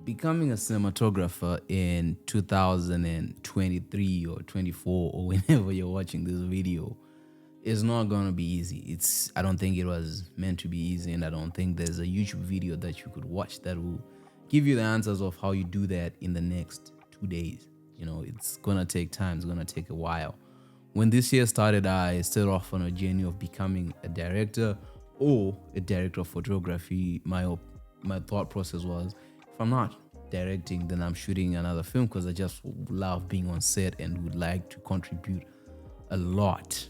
Becoming a cinematographer in 2023 or 24 or whenever you're watching this video is not going to be easy. I don't think it was meant to be easy, and I don't think there's a YouTube video that you could watch that will give you the answers of how you do that in the next 2 days. It's going to take time. It's going to take a while. When this year started, I started off on a journey of becoming a director or a director of photography. My thought process was, if I'm not directing, then I'm shooting another film because I just love being on set and would like to contribute a lot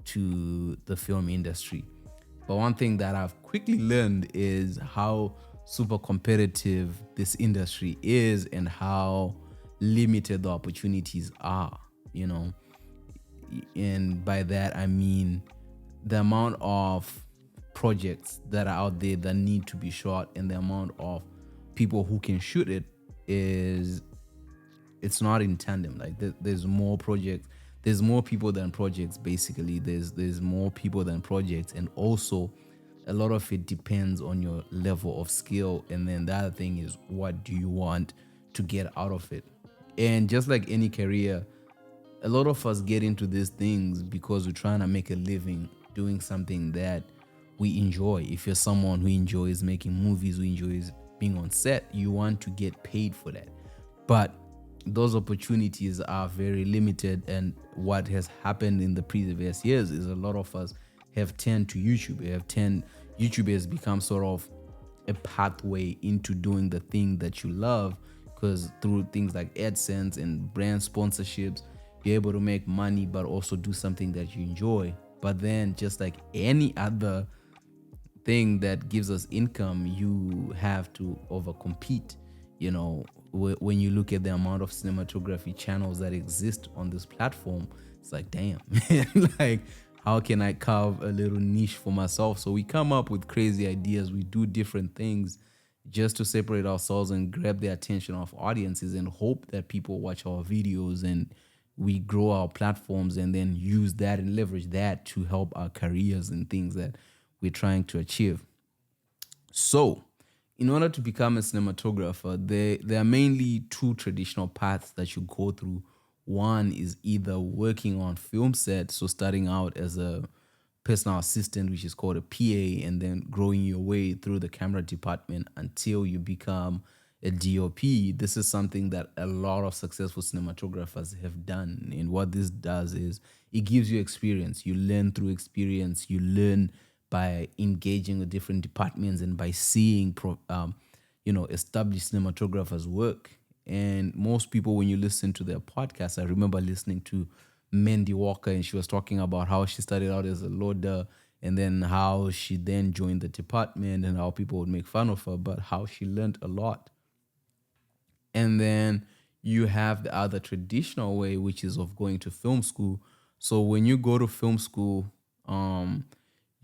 to the film industry. But one thing that I've quickly learned is how super competitive this industry is and how limited the opportunities are, and by that I mean the amount of projects that are out there that need to be shot and the amount of people who can shoot it's not in tandem. Like there's more projects, there's more people than projects. Basically, there's more people than projects, and also a lot of it depends on your level of skill. And then the other thing is, what do you want to get out of it? And just like any career, a lot of us get into these things because we're trying to make a living doing something that we enjoy. If you're someone who enjoys making movies, who enjoys being on set, you want to get paid for that. But those opportunities are very limited, and what has happened in the previous years is a lot of us have turned to YouTube. YouTube has become sort of a pathway into doing the thing that you love, because through things like AdSense and brand sponsorships, you're able to make money but also do something that you enjoy. But then, just like any other thing that gives us income, you have to overcompete. When you look at the amount of cinematography channels that exist on this platform, it's like, damn, like, how can I carve a little niche for myself? So we come up with crazy ideas. We do different things just to separate ourselves and grab the attention of audiences and hope that people watch our videos, and we grow our platforms and then use that and leverage that to help our careers and things that we're trying to achieve. So, in order to become a cinematographer, there are mainly two traditional paths that you go through. One is either working on film sets, so starting out as a personal assistant, which is called a PA, and then growing your way through the camera department until you become a DOP. This is something that a lot of successful cinematographers have done. And what this does is it gives you experience. You learn through experience. You learn by engaging with different departments and by seeing established cinematographers work. And most people, when you listen to their podcast, I remember listening to Mandy Walker, and she was talking about how she started out as a loader, and then how she then joined the department and how people would make fun of her, but how she learned a lot. And then you have the other traditional way, which is of going to film school. So when you go to film school,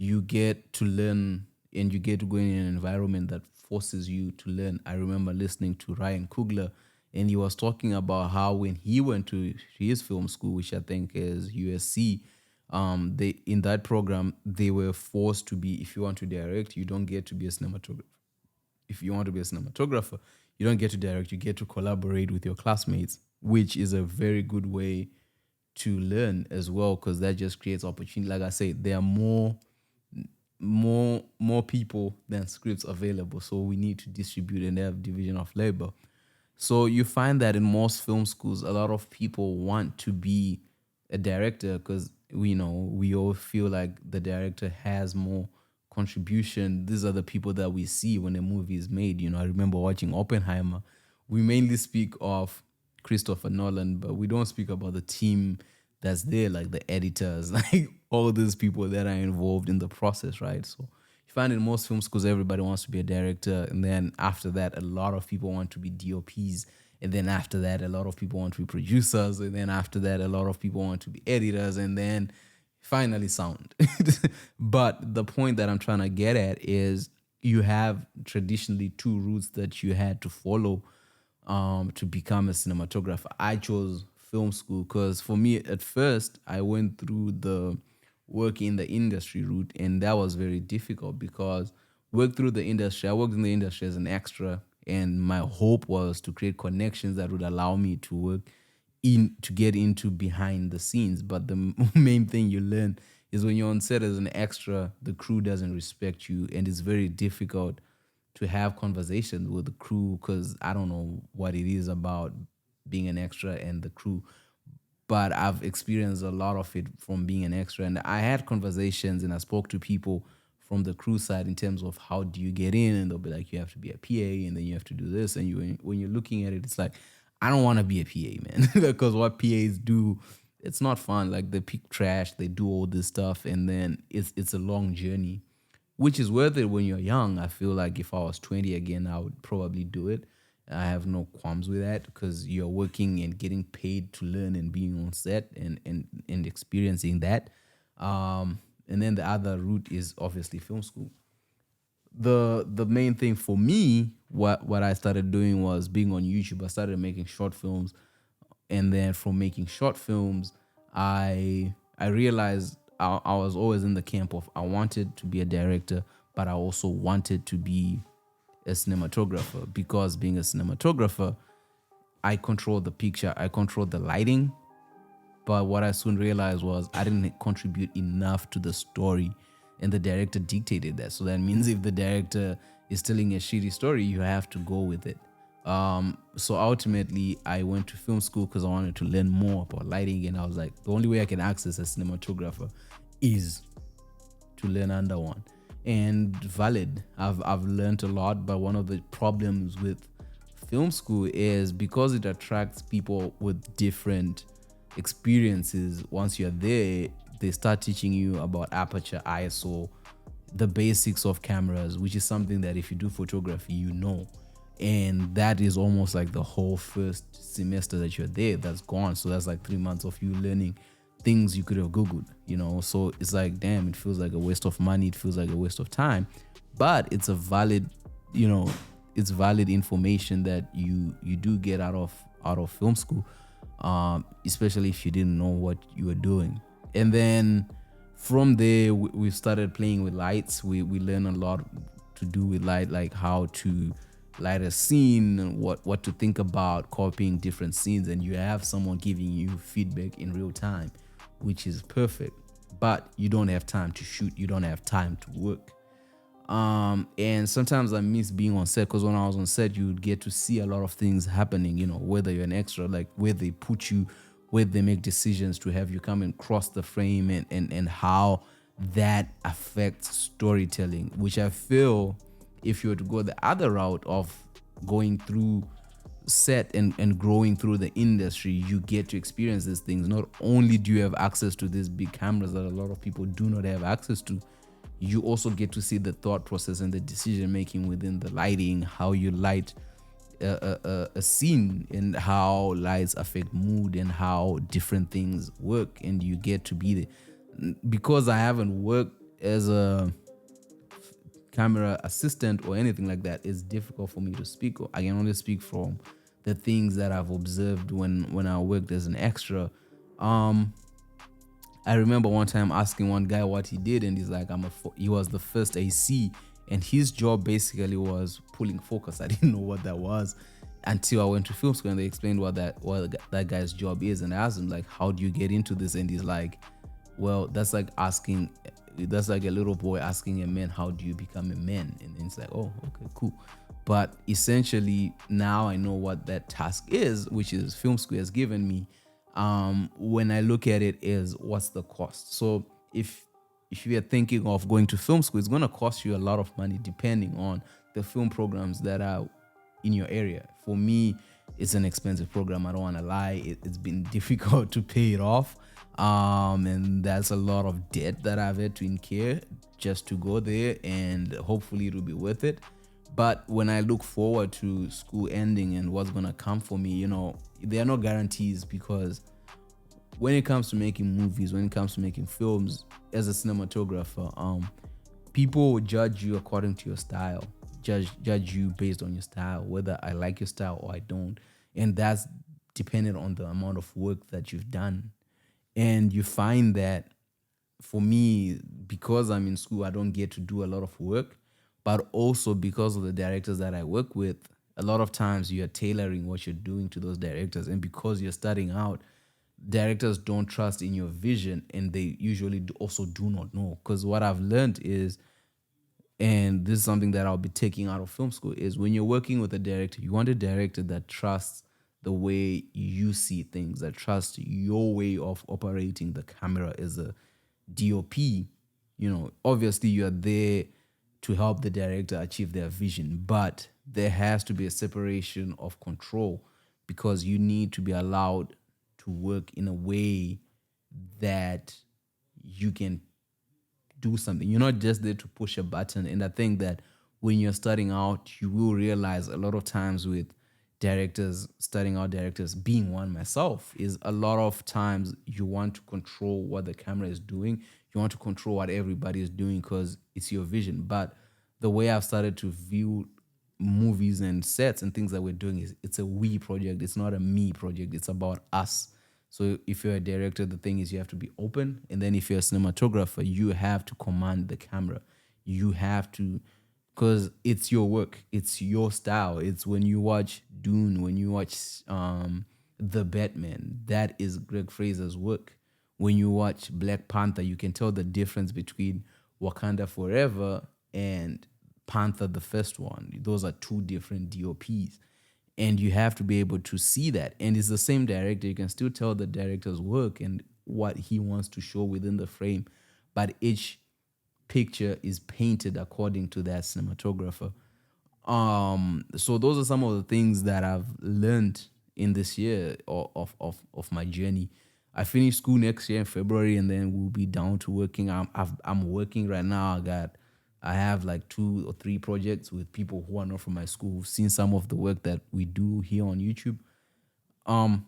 you get to learn, and you get to go in an environment that forces you to learn. I remember listening to Ryan Coogler, and he was talking about how when he went to his film school, which I think is USC, they in that program they were forced to be, if you want to direct, you don't get to be a cinematographer. If you want to be a cinematographer, you don't get to direct, you get to collaborate with your classmates, which is a very good way to learn as well, because that just creates opportunity. Like I said, there are more people than scripts available, so we need to distribute and have division of labor. So you find that in most film schools, a lot of people want to be a director because we all feel like the director has more contribution. These are the people that we see when a movie is made. I remember watching Oppenheimer. We mainly speak of Christopher Nolan, but we don't speak about the team that's there, like the editors, like all these people that are involved in the process, right? So you find in most film schools, everybody wants to be a director. And then after that, a lot of people want to be DOPs. And then after that, a lot of people want to be producers. And then after that, a lot of people want to be editors. And then finally sound. But the point that I'm trying to get at is you have traditionally two routes that you had to follow to become a cinematographer. I chose film school because for me, at first, I went through the work in the industry route, and that was very difficult because work through the industry. I worked in the industry as an extra, and my hope was to create connections that would allow me to work in to get into behind the scenes. But the main thing you learn is when you're on set as an extra, the crew doesn't respect you, and it's very difficult to have conversations with the crew because I don't know what it is about being an extra and the crew, but I've experienced a lot of it from being an extra. And I had conversations and I spoke to people from the crew side in terms of how do you get in, and they'll be like, you have to be a PA, and then you have to do this. And when you're looking at it, it's like, I don't want to be a PA, man, because what PAs do, it's not fun. Like they pick trash, they do all this stuff, and then it's a long journey, which is worth it when you're young. I feel like if I was 20 again, I would probably do it. I have no qualms with that because you're working and getting paid to learn and being on set and experiencing that. And then the other route is obviously film school. The main thing for me, what I started doing was being on YouTube. I started making short films, and then from making short films, I realized I was always in the camp of I wanted to be a director, but I also wanted to be a cinematographer, because being a cinematographer, I control the picture, I control the lighting. But what I soon realized was I didn't contribute enough to the story, and the director dictated that. So that means if the director is telling a shitty story, you have to go with it. So ultimately, I went to film school because I wanted to learn more about lighting, and I was like, the only way I can access a cinematographer is to learn under one. And valid, I've learned a lot. But one of the problems with film school is because it attracts people with different experiences. Once you're there, they start teaching you about aperture, ISO, the basics of cameras, which is something that if you do photography, you know. And that is almost like the whole first semester that you're there, that's gone. So that's like 3 months of you learning things you could have Googled, you know? So it's like, damn, it feels like a waste of money. It feels like a waste of time, but it's a valid, you know, it's valid information that you do get out of film school, especially if you didn't know what you were doing. And then from there, we started playing with lights. We learned a lot to do with light, like how to light a scene, what to think about copying different scenes, and you have someone giving you feedback in real time, which is perfect. But you don't have time to shoot, you don't have time to work. And sometimes I miss being on set, because when I was on set, you would get to see a lot of things happening, you know, whether you're an extra, like where they put you, where they make decisions to have you come and cross the frame, and how that affects storytelling, which I feel if you were to go the other route of going through set and growing through the industry, you get to experience these things. Not only do you have access to these big cameras that a lot of people do not have access to, you also get to see the thought process and the decision making within the lighting, how you light a scene, and how lights affect mood and how different things work. And you get to be there. Because I haven't worked as a camera assistant or anything like that, it's difficult for me to speak. I can only speak from the things that I've observed when I worked as an extra. I remember one time asking one guy what he did, and he's like, he was the first AC, and his job basically was pulling focus. I didn't know what that was until I went to film school, and they explained what that guy's job is. And I asked him, like, how do you get into this? And he's like, well, that's like a little boy asking a man, how do you become a man? And it's like, oh, okay, cool. But essentially now I know what that task is, which is film school has given me. When I look at it, is what's the cost? So if you are thinking of going to film school, it's going to cost you a lot of money depending on the film programs that are in your area. For me, it's an expensive program. I don't want to lie. It's been difficult to pay it off. And that's a lot of debt that I've had to incur just to go there, and hopefully it'll be worth it. But when I look forward to school ending and what's going to come for me, you know, there are no guarantees, because when it comes to making movies, when it comes to making films, as a cinematographer, people will judge you according to your style, judge you based on your style, whether I like your style or I don't. And that's dependent on the amount of work that you've done. And you find that for me, because I'm in school, I don't get to do a lot of work, but also because of the directors that I work with, a lot of times you are tailoring what you're doing to those directors, and because you're starting out, directors don't trust in your vision, and they usually also do not know. Because what I've learned is, and this is something that I'll be taking out of film school, is when you're working with a director, you want a director that trusts the way you see things, that trusts your way of operating the camera as a DOP. Obviously you're there to help the director achieve their vision, but there has to be a separation of control, because you need to be allowed to work in a way that you can do something. You're not just there to push a button. And I think that when you're starting out, you will realize a lot of times with directors, starting out directors, being one myself, is a lot of times you want to control what the camera is doing. You want to control what everybody is doing because it's your vision. But the way I've started to view movies and sets and things that we're doing is, it's a we project. It's not a me project. It's about us. So if you're a director, the thing is you have to be open. And then if you're a cinematographer, you have to command the camera. You have to, because it's your work. It's your style. It's when you watch Dune, when you watch The Batman, that is Greg Fraser's work. When you watch Black Panther, you can tell the difference between Wakanda Forever and Panther, the first one. Those are two different DOPs. And you have to be able to see that. And it's the same director. You can still tell the director's work and what he wants to show within the frame. But each picture is painted according to that cinematographer. So those are some of the things that I've learned in this year of my journey. I finish school next year in February, and then we'll be down to working. I'm working right now. I have like 2 or 3 projects with people who are not from my school, who've seen some of the work that we do here on YouTube. um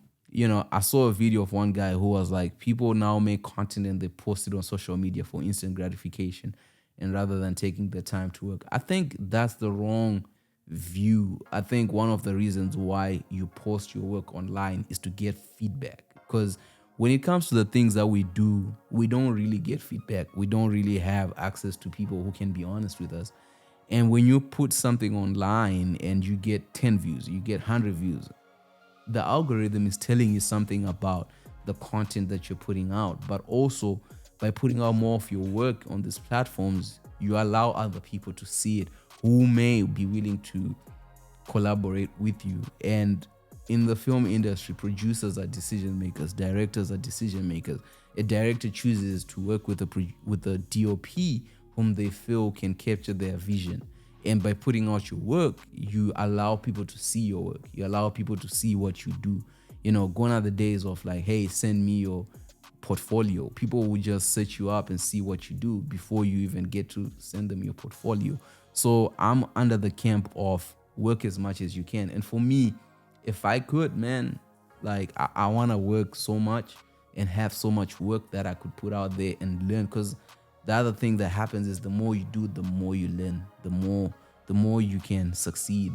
I saw a video of one guy who was like, people now make content and they post it on social media for instant gratification, and rather than taking the time to work. I think that's the wrong view. I think one of the reasons why you post your work online is to get feedback, because when it comes to the things that we do, we don't really get feedback. We don't really have access to people who can be honest with us. And when you put something online and you get 10 views, you get 100 views, the algorithm is telling you something about the content that you're putting out. But also, by putting out more of your work on these platforms, you allow other people to see it who may be willing to collaborate with you. And in the film industry, producers are decision makers, directors are decision makers. A director chooses to work with a DOP whom they feel can capture their vision. And by putting out your work, you allow people to see your work. You allow people to see what you do. Gone are the days of like, hey, send me your portfolio. People will just set you up and see what you do before you even get to send them your portfolio. So I'm under the camp of work as much as you can. And for me, if I could, man, like I want to work so much and have so much work that I could put out there and learn. Because the other thing that happens is the more you do, the more you learn, the more you can succeed.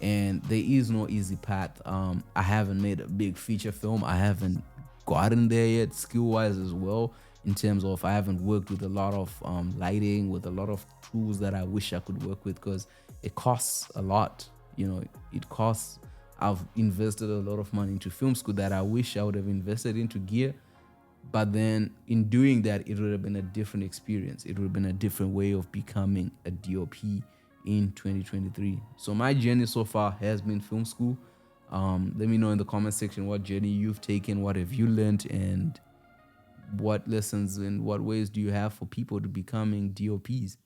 And there is no easy path. I haven't made a big feature film. I haven't gotten there yet, skill wise as well, in terms of I haven't worked with a lot of lighting, with a lot of tools that I wish I could work with, because it costs a lot. It costs. I've invested a lot of money into film school that I wish I would have invested into gear. But then in doing that, it would have been a different experience. It would have been a different way of becoming a DOP in 2023. So my journey so far has been film school. Let me know in the comment section what journey you've taken, what have you learned, and what lessons and what ways do you have for people to becoming DOPs.